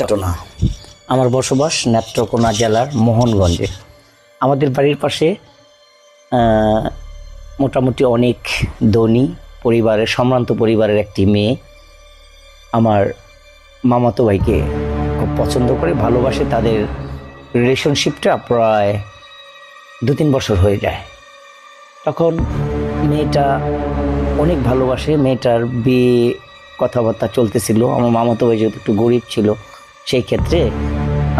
ঘটনা। আমার বসবাস নেত্রকোনা জেলার মোহনগঞ্জে। আমাদের বাড়ির পাশে মোটামুটি অনেক ধনী পরিবারের, সম্ভ্রান্ত পরিবারের একটি মেয়ে আমার মামাতো ভাইকে খুব পছন্দ করে, ভালোবাসে। তাদের রিলেশনশিপটা প্রায় 2-3 বছর হয়ে যায়। তখন মেয়েটা অনেক ভালোবাসে, মেয়েটার বিয়ে কথাবার্তা চলতেছিল। আমার মামাতো ভাই যেহেতু একটু গরিব ছিল, সেই ক্ষেত্রে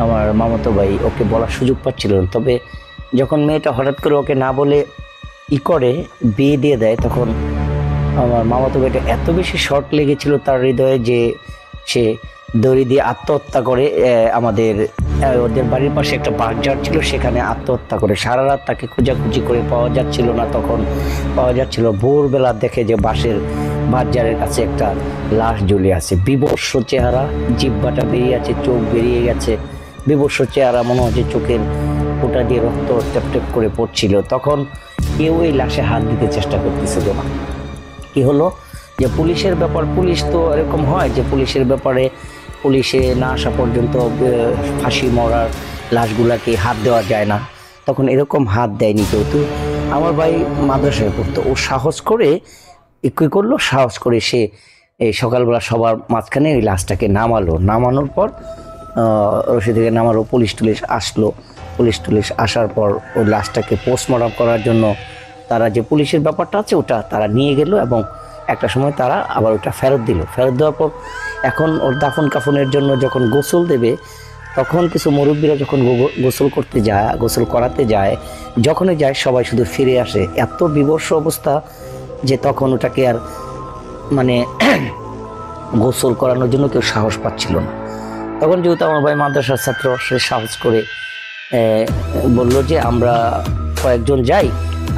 আমার মামাতো ভাই ওকে বলার সুযোগ পাচ্ছিল না। তবে যখন মেয়েটা হঠাৎ করে ওকে না বলে বিয়ে দিয়ে দেয়, তখন আমার মামাতো ভাইটা এত বেশি শর্ট লেগেছিল তার হৃদয়ে যে সে দড়ি দিয়ে আত্মহত্যা করে। ওদের বাড়ির পাশে একটা বাঁশঝাড় ছিল, সেখানে আত্মহত্যা করে। সারা রাত তাকে খোঁজাখুঁজি করে পাওয়া যাচ্ছিল না। তখন পাওয়া যাচ্ছিল ভোরবেলা, দেখে যে বাঁশঝাড়ের কাছে একটা লাশ ঝুলে আছে, বিবর্ষ চেহারা, জিহ্বাটা বেরিয়ে আছে, চোখ বেরিয়ে গেছে, বিবর্ষ চেহারা, মনে হচ্ছে চোখের ফোঁটা দিয়ে রক্ত টেপ টেপ করে পড়ছিল। তখন কেউ এই লাশে হাত দিতে চেষ্টা করতেছিল না। কি হলো যে পুলিশের ব্যাপার, পুলিশ তো এরকম হয় যে পুলিশে না আসা পর্যন্ত ফাঁসি মরার লাশগুলাকে হাত দেওয়া যায় না। তখন এরকম হাত দেয়নি কেউ। তো আমার ভাই মাদ্রাসায় পড়তো, ও সাহস করে সে এই সকালবেলা সবার মাঝখানে ওই লাশটাকে নামানোর পর রশি থেকে নামালো। পুলিশ আসার পর ওই লাশটাকে পোস্টমর্টম করার জন্য তারা যে পুলিশের ব্যাপারটা আছে ওটা তারা নিয়ে গেল, এবং একটা সময় তারা আবার ওটা ফেরত দেওয়ার পর এখন ওর দাফন কাফনের জন্য যখন গোসল দেবে, তখন কিছু মুরব্বীরা যখন গোসল করাতে যায়, যখনই যায় সবাই শুধু ফিরে আসে। এত বিবর্ষ অবস্থা যে তখন ওটাকে আর গোসল করানোর জন্য কেউ সাহস পাচ্ছিল না। তখন যেহেতু আমার ভাই মাদ্রাসার ছাত্র, সে সাহস করে বললো যে আমরা কয়েকজন যাই,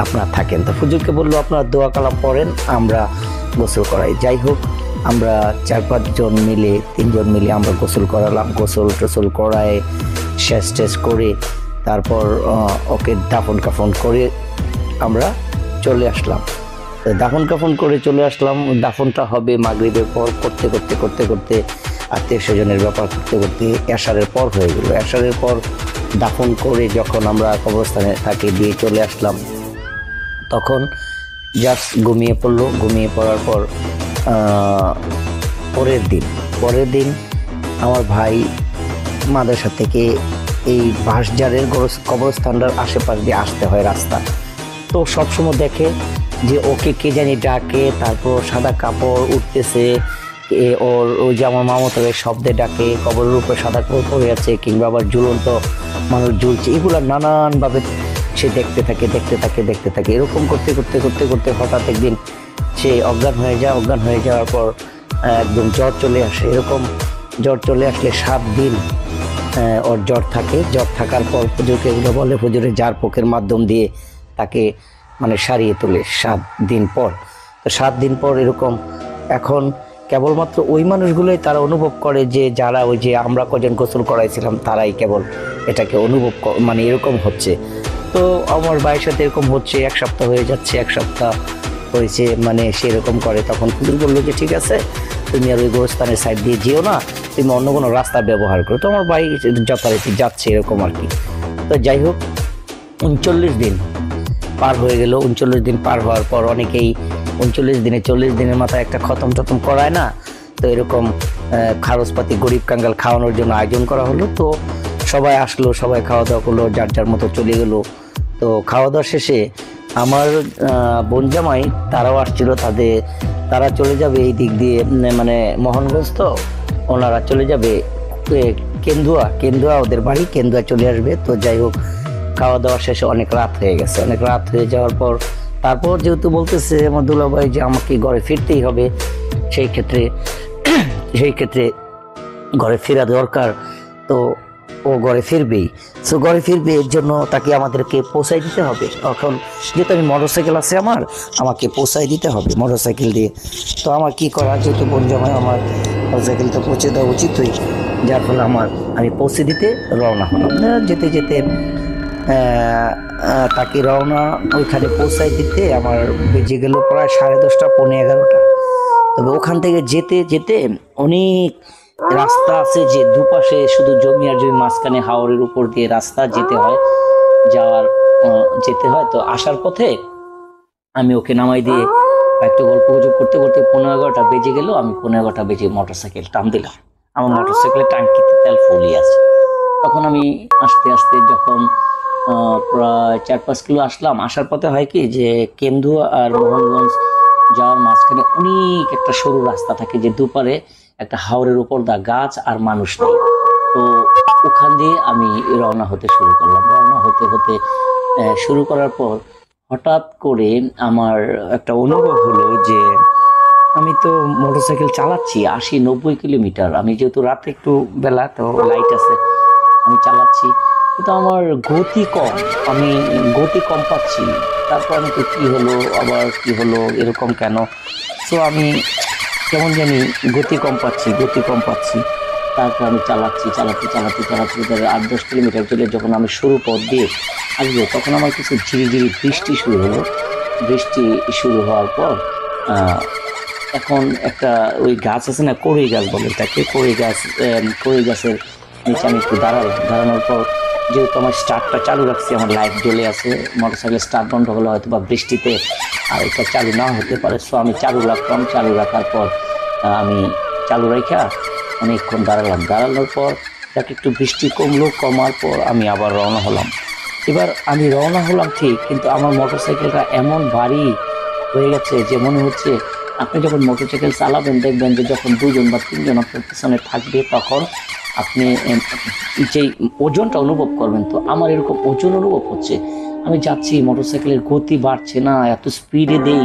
আপনারা থাকেন। তো হুজুরকে বললো আপনারা দোয়া কালাম পড়েন, আমরা গোসল করাই। যাই হোক, আমরা 4-5 মিলে 3 মিলে আমরা গোসল করালাম। গোসল করায় শেষ করে তারপর ওকে দাফন কাফন করে আমরা চলে আসলাম। দাফন কাফন করে চলে আসলাম। দাফনটা হবে মাগরিবের পর। করতে আত্মীয় স্বজনের ব্যাপার করতে এশারের পর হয়ে গেল। এশারের পর দাফন করে যখন আমরা কবরস্থানে তাকে দিয়ে চলে আসলাম, তখন জাস্ট ঘুমিয়ে পড়ার পর পরের দিন আমার ভাই মাদ্রাসা থেকে এই বাঁশঝাড়ের কবরস্থানটার আশেপাশ দিয়ে আসতে হয় রাস্তা। তো সবসময় দেখে যে ওকে কে জানি ডাকে, তারপর সাদা কাপড় উঠতেছে, ওই যে আমার মামাতো ভাই শব্দে ডাকে, কবরের উপরে সাদা কাপড় পরে আছে, কিংবা আবার ঝুলন্ত মানুষ ঝুলছে, এগুলো নানানভাবে সে দেখতে থাকে। এরকম করতে হঠাৎ একদিন সে অজ্ঞান হয়ে যাওয়ার পর একদম জ্বর চলে আসে। এরকম জ্বর চলে আসলে 7 দিন ওর জ্বর থাকে। জ্বর থাকার পর হুজুরকে এগুলো বলে, হুজুরের জার পোকের মাধ্যম দিয়ে তাকে সারিয়ে তোলে 7 দিন পর। তো 7 দিন পর এরকম এখন কেবলমাত্র ওই মানুষগুলোই তারা অনুভব করে, যে যারা ওই যে আমরা কজন গোসল করাইছিলাম তারাই কেবল এটাকে অনুভব এরকম হচ্ছে। তো আমার ভাইয়ের সাথে এরকম হচ্ছে, 1 সপ্তাহ হয়ে যাচ্ছে, 1 সপ্তাহ হয়েছে সে এরকম করে। তখন হুজুর বললো যে ঠিক আছে, তুমি আর ওই গোরস্থানের সাইড দিয়ে যেও না, তুমি অন্য কোনো রাস্তা ব্যবহার করো। তো আমার ভাই যথারীতি যাচ্ছে এরকম আর কি। তো যাই হোক, 39 দিন পার হয়ে গেল। 39 দিন পার হওয়ার পর অনেকেই 40 দিনের মাথায় একটা খতম করায় না, তো এরকম খরচপাতি গরিব কাঙ্গাল খাওয়ানোর জন্য আয়োজন করা হলো। তো সবাই আসলো, সবাই খাওয়া দাওয়া করলো, যার মতো চলে গেল। তো খাওয়া দাওয়া শেষে আমার বোন জামাই তারাও আসছিল, তারা চলে যাবে এই দিক দিয়ে, মোহনগঞ্জ, তো ওনারা চলে যাবে কেন্দুয়া, ওদের বাড়ি কেন্দুয়া চলে আসবে। তো যাই হোক, খাওয়া দাওয়া শেষে অনেক রাত হয়ে গেছে। অনেক রাত হয়ে যাওয়ার পর তারপর যেহেতু বলতেছে আমার দুলাভাই যে আমাকে ঘরে ফিরতেই হবে, সেই ক্ষেত্রে ঘরে ফেরা দরকার। তো ও ঘরে ফিরবে, এর জন্য তাকে আমাদেরকে পৌঁছাই দিতে হবে। এখন যেহেতু আমি মোটরসাইকেল আছে, আমাকে পৌঁছাই দিতে হবে মোটরসাইকেল দিয়ে। তো আমার কি করা, যেহেতু বোন জামাই, আমার মোটরসাইকেলটা পৌঁছে দেওয়া উচিতই, যার ফলে আমি পৌঁছে দিতে রওনা হলাম। যেতে তাকে ওইখানে পৌঁছাই দিতে আমার বেজে গেল প্রায় 10:30, 11:30। তবে ওখান থেকে যেতে অনেক রাস্তা আছে যে দুপাশে শুধু জমি আর জমি, মাঝখানে হাওরের উপর দিয়ে রাস্তা যেতে হয়, যাওয়ার যেতে হয়। তো আসার পথে আমি ওকে নামাই দিয়ে একটু গল্প গুজব করতে করতে 11:15 বেজে গেল। আমি 11:15 বেজে মোটরসাইকেল টান দিলাম। আমার মোটরসাইকেলের টাঙ্কিতে তেল ফুলই আছে। তখন আমি আস্তে আস্তে যখন প্রায় 4-5 কিলো আসলাম, আসার পথে হয় কি যে কেন্দু আর মোহনগঞ্জ যাওয়ার মাঝখানে অনেক একটা সরু রাস্তা থাকে, যে দুপারে একটা হাওরের উপর দা গাছ আর মানুষ নেই। তো ওখান দিয়ে আমি রওনা হতে শুরু করলাম। রওনা হতে হতে শুরু করার পর হঠাৎ করে আমার একটা অনুভব হলো যে আমি তো মোটরসাইকেল চালাচ্ছি 80-90 কিলোমিটার। আমি যেহেতু রাতে একটু বেলা, তো লাইট আছে, আমি চালাচ্ছি, কিন্তু আমার গতি কম, আমি গতি কম পাচ্ছি। তারপর আমি তো কী হলো, আবার কি হলো, এরকম কেন? তো আমি কেমন জানি গতি কম পাচ্ছি। তারপর আমি চালাচ্ছি 8-10 কিলোমিটার চলে যখন আমি সরু পথ দিয়ে আসবো, তখন আমার কিছু ঝিরিঝিরি বৃষ্টি শুরু হলো। বৃষ্টি শুরু হওয়ার পর এখন একটা ওই গাছ আছে না, কড়ই গাছ বলে এটাকে, কড়ই গাছের নিচে আমি একটু দাঁড়ানোর পর যেহেতু আমার স্টার্টটা চালু রাখছি, আমার লাইট জ্বলে আছে, মোটরসাইকেল স্টার্ট বন্ধ হলে হয়তো বা বৃষ্টিতে আর এটা চালু না হতে পারে। সো আমি চালু রাখার পর আমি চালু রেখা অনেকক্ষণ দাঁড়ানোর পর যাকে একটু বৃষ্টি কমার পর আমি আবার রওনা হলাম। এবার আমি রওনা হলাম ঠিক, কিন্তু আমার মোটরসাইকেলটা এমন ভারী হয়ে গেছে যে মনে হচ্ছে, আপনি যখন মোটরসাইকেল চালাবেন দেখবেন যে যখন 2জন বা 3জন আপনার পিছনে থাকবে তখন আপনি যেই ওজনটা অনুভব করবেন। তো আমার এরকম ওজন অনুভব হচ্ছে, আমি যাচ্ছি, মোটরসাইকেলের গতি বাড়ছে না, এত স্পিডে দেই।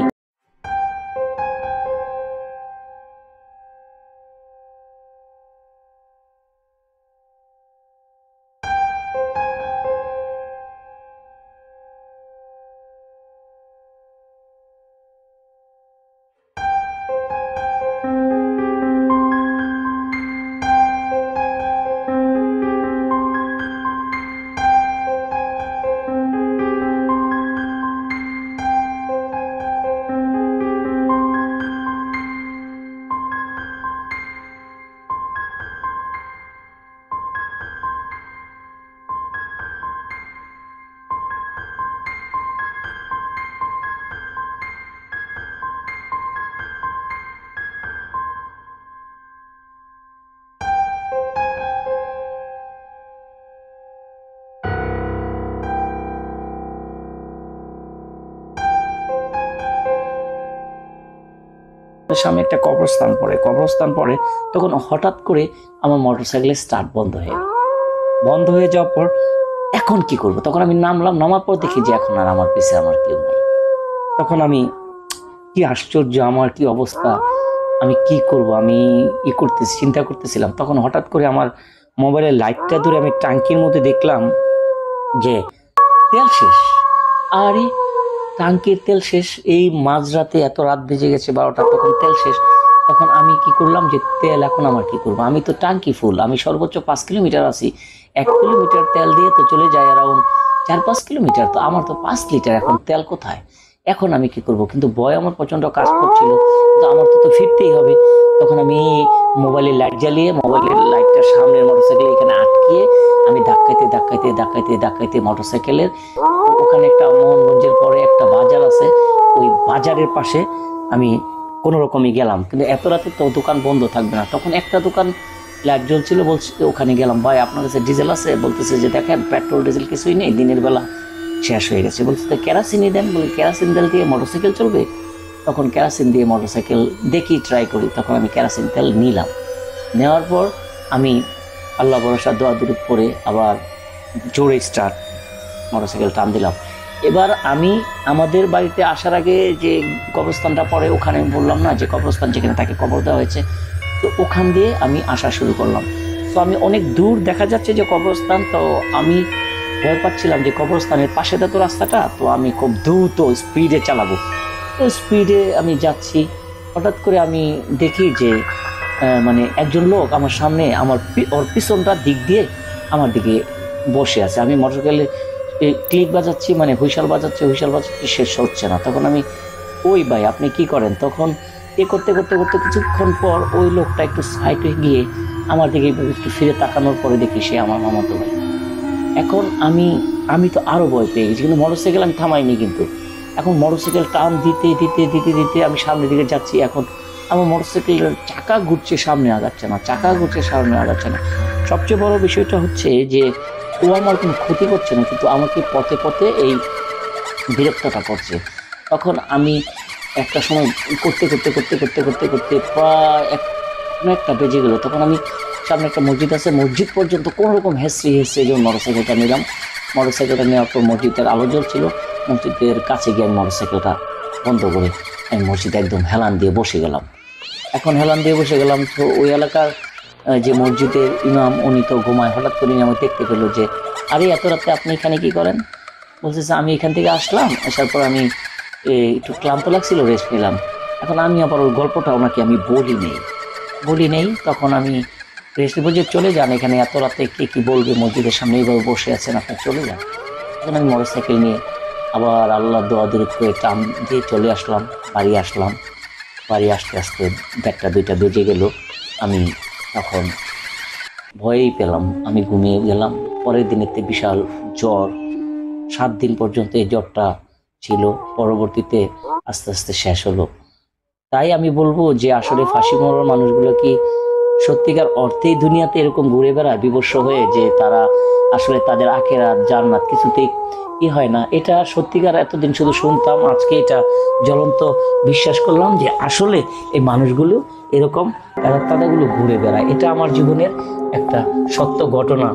সামনে একটা কবরস্থান পড়ে তখন হঠাৎ করে আমার মোটরসাইকেলের স্টার্ট বন্ধ হয়ে যাওয়ার পর এখন কি করব? তখন আমি নামার পর দেখি যে এখন আর আমার পিছে আমার কেউ নাই। তখন আমি, কি আশ্চর্য, আমার কি অবস্থা, আমি কি করব, আমি চিন্তা করতেছিলাম। তখন হঠাৎ করে আমার মোবাইলের লাইটটা ধরে আমি ট্যাঙ্কির মধ্যে দেখলাম যে তেল শেষ। আরে ট্যাঙ্কির তেল শেষ, এই মাঝরাতে, এত রাত বেজে গেছে 12টা, তখন তেল শেষ। তখন আমি কি করলাম যে তেল এখন আমার কি করবো, আমি তো ট্যাঙ্কি ফুল, আমি সর্বোচ্চ 5 কিলোমিটার আছি, 1 কিলোমিটার তেল দিয়ে তো চলে যায় অ্যারাউন্ড 4-5 কিলোমিটার, তো আমার তো 5 লিটার, এখন তেল কোথায়, এখন আমি কি করব? কিন্তু ভয় আমার প্রচন্ড কাজ করছিল, কিন্তু আমার তো ফিরতেই হবে। তখন আমি মোবাইলের লাইট জ্বালিয়ে, মোবাইলের লাইটটার সামনের মোটরসাইকেল এখানে আটকিয়ে আমি ধাক্কাইতে মোটরসাইকেলের ওখানে একটা মোহনগঞ্জের পরে একটা বাজার আছে, ওই বাজারের পাশে আমি কোনো রকমই গেলাম। কিন্তু এত রাতে তো দোকান বন্ধ থাকবে না, তখন একটা দোকান লাইট জ্বলছিল, বলছে ওখানে গেলাম, ভাই আপনার কাছে ডিজেল আছে? বলতেছে যে দেখেন পেট্রোল ডিজেল কিছুই নেই, দিনের বেলা শেষ হয়ে গেছে। বলছে তো কেরাসিনই দেন। বলে কেরাসিন তেল দিয়ে মোটরসাইকেল চলবে? তখন কেরাসিন দিয়ে মোটরসাইকেল দেখি, ট্রাই করি। তখন আমি কেরাসিন তেল নিলাম। নেওয়ার পর আমি আল্লাহ ভরসা দোয়া দুরূদ পড়ে আবার জোরে স্টার্ট মোটরসাইকেল টান দিলাম। এবার আমি আমাদের বাড়িতে আসার আগে যে কবরস্থানটা পড়ে, ওখানে বললাম না যে কবরস্থান যেখানে তাকে কবর দেওয়া হয়েছে, তো ওখান দিয়ে আমি আসা শুরু করলাম। তো আমি অনেক দূর দেখা যাচ্ছে যে কবরস্থান, তো আমি ভয় পাচ্ছিলাম যে কবরস্থানের পাশে তো রাস্তাটা, তো আমি খুব দ্রুত স্পিডে চালাবো। তো স্পিডে আমি যাচ্ছি, হঠাৎ করে আমি দেখি যে মানে একজন লোক আমার সামনে, ওর পিছনটার দিক দিয়ে আমার দিকে বসে আছে। আমি মোটরসাইকেলে ক্লিক বাজাচ্ছি, মানে হুইসাল বাজাচ্ছি, শেষ হচ্ছে না। তখন আমি, ওই ভাই আপনি কি করেন? তখন করতে কিছুক্ষণ পর ওই লোকটা একটু সাইড হয়ে গিয়ে আমার দিকে একটু ফিরে তাকানোর পরে দেখি সে আমার মামাতো ভাই। এখন আমি তো আরো ভয় পেয়ে গেছি, কিন্তু মোটরসাইকেল আমি থামাইনি। কিন্তু এখন মোটরসাইকেল টান দিতে দিতে দিতে দিতে আমি সামনের দিকে যাচ্ছি। এখন আমার মোটরসাইকেলের চাকা ঘুরছে, সামনে আগাচ্ছে না, চাকা ঘুরছে, সামনে আগাচ্ছে না। সবচেয়ে বড় বিষয়টা হচ্ছে যে ও আমার কোনো ক্ষতি করছে না, কিন্তু আমাকে পথে পথে এই বিরক্তটা করছে। তখন আমি একটা সময় করতে করতে করতে করতে করতে করতে প্রায় একটা বেজে গেল। তখন আমি সামনে একটা মসজিদ আছে, মসজিদ পর্যন্ত কোনো রকম হেসড়ে যখন মোটরসাইকেলটা নিলাম। মোটরসাইকেলটা নেওয়ার পর মসজিদের আলো জ্বলছিল, মসজিদের কাছে গিয়ে আমি মোটরসাইকেলটা বন্ধ করে আমি মসজিদে একদম হেলান দিয়ে বসে গেলাম। এখন হেলান দিয়ে বসে গেলাম, তো ওই এলাকার যে মসজিদের ইমাম উনি তো ঘুমায়। হঠাৎ করে আমি দেখতে পেলো যে আরে এত রাতে আপনি এখানে কি করেন? বলতেছে আমি এখান থেকে আসলাম, আসার পর আমি একটু ক্লান্ত লাগছিল, রেস্ট নিলাম। এখন আমি আবার ওই গল্পটা ওনাকে আমি বলি নেই। তখন আমি রেস্ট নিব যে চলে যান, এখানে এত রাতে কে কি বলবে, মসজিদের সামনে এইভাবে বসে আছেন, আপনার চলে যান। এখন আমি মোটরসাইকেল নিয়ে আবার আল্লাহ দোয়া দূর করে টান দিয়ে চলে আসলাম, বাড়ি আসলাম। বাড়ি আসতে আসতে 1টা 2টা বেজে গেল। আমি তখন ভয়েই পেলাম, আমি ঘুমিয়ে গেলাম। পরের দিনেতে বিশাল জ্বর, 7 দিন পর্যন্ত এই জ্বরটা ছিল, পরবর্তীতে আস্তে আস্তে শেষ হলো। তাই আমি বলবো যে আসলে ফাঁসি মরার মানুষগুলো কি সত্যিকার অর্থেই দুনিয়াতে এরকম ঘুরে বেড়ায় বিবস্ব হয়ে, যে তারা আসলে তাদের আখিরাত জান্নাত কিছুতেই কি হয় না? এটা সত্যিকার এতদিন শুধু শুনতাম, আজকে এটা জ্বলন্ত বিশ্বাস করলাম যে আসলে এই মানুষগুলো এরকম তারা তাদেরগুলো ঘুরে বেড়ায়। এটা আমার জীবনের একটা সত্য ঘটনা।